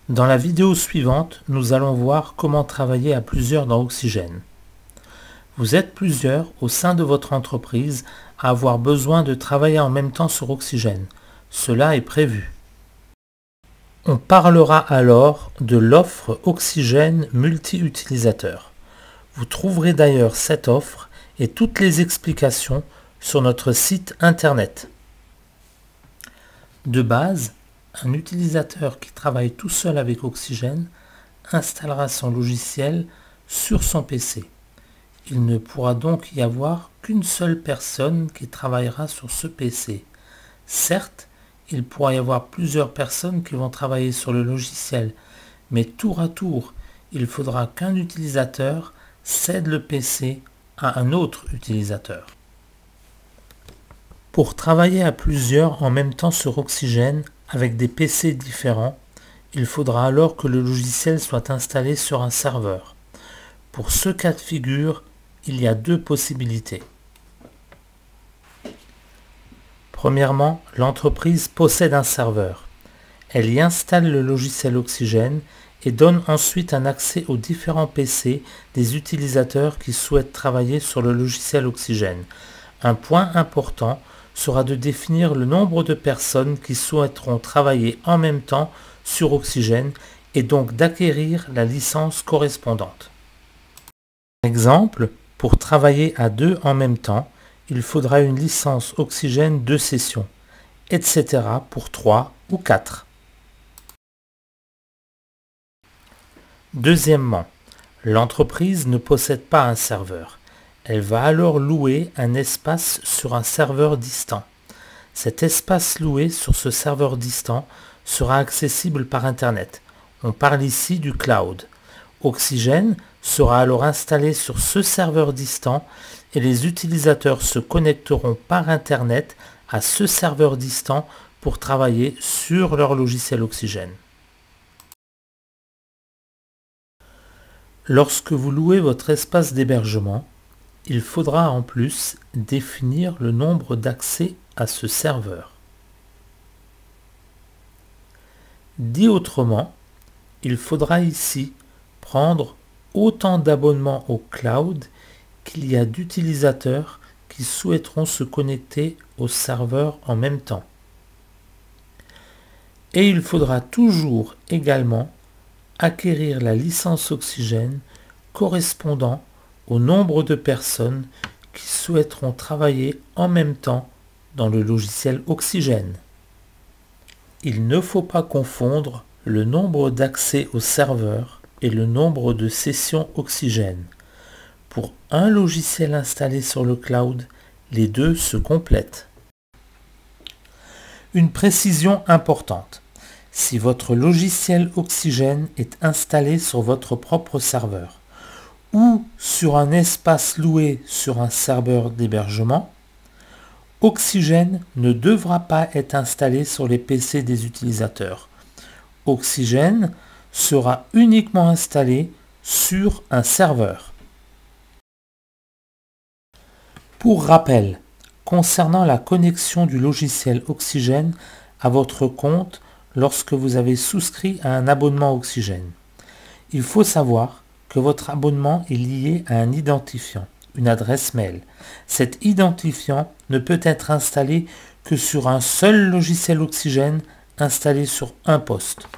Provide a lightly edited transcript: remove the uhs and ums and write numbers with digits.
Dans la vidéo suivante, nous allons voir comment travailler à plusieurs dans Oxygène. Vous êtes plusieurs au sein de votre entreprise à avoir besoin de travailler en même temps sur Oxygène. Cela est prévu. On parlera alors de l'offre Oxygène multi-utilisateur. Vous trouverez d'ailleurs cette offre et toutes les explications sur notre site internet. De base, un utilisateur qui travaille tout seul avec Oxygène installera son logiciel sur son PC. Il ne pourra donc y avoir qu'une seule personne qui travaillera sur ce PC. Certes, il pourra y avoir plusieurs personnes qui vont travailler sur le logiciel, mais tour à tour, il faudra qu'un utilisateur cède le PC à un autre utilisateur. Pour travailler à plusieurs en même temps sur Oxygène avec des PC différents, il faudra alors que le logiciel soit installé sur un serveur. Pour ce cas de figure, il y a deux possibilités. Premièrement, l'entreprise possède un serveur. Elle y installe le logiciel Oxygène et donne ensuite un accès aux différents PC des utilisateurs qui souhaitent travailler sur le logiciel Oxygène. Un point important sera de définir le nombre de personnes qui souhaiteront travailler en même temps sur Oxygène et donc d'acquérir la licence correspondante. Par exemple, pour travailler à deux en même temps, il faudra une licence Oxygène 2 sessions, etc. pour 3 ou 4. Deuxièmement, l'entreprise ne possède pas un serveur. Elle va alors louer un espace sur un serveur distant. Cet espace loué sur ce serveur distant sera accessible par Internet. On parle ici du cloud. Oxygène sera alors installé sur ce serveur distant et les utilisateurs se connecteront par Internet à ce serveur distant pour travailler sur leur logiciel Oxygène. Lorsque vous louez votre espace d'hébergement, il faudra en plus définir le nombre d'accès à ce serveur. Dit autrement, il faudra ici prendre autant d'abonnements au cloud qu'il y a d'utilisateurs qui souhaiteront se connecter au serveur en même temps. Et il faudra toujours également acquérir la licence Oxygène correspondant au nombre de personnes qui souhaiteront travailler en même temps dans le logiciel Oxygène. Il ne faut pas confondre le nombre d'accès au serveur et le nombre de sessions Oxygène. Pour un logiciel installé sur le cloud, les deux se complètent. Une précision importante. Si votre logiciel Oxygène est installé sur votre propre serveur, ou sur un espace loué sur un serveur d'hébergement, Oxygène ne devra pas être installé sur les PC des utilisateurs. Oxygène sera uniquement installé sur un serveur. Pour rappel, concernant la connexion du logiciel Oxygène à votre compte lorsque vous avez souscrit à un abonnement Oxygène, il faut savoir que votre abonnement est lié à un identifiant, une adresse mail. Cet identifiant ne peut être installé que sur un seul logiciel Oxygène installé sur un poste.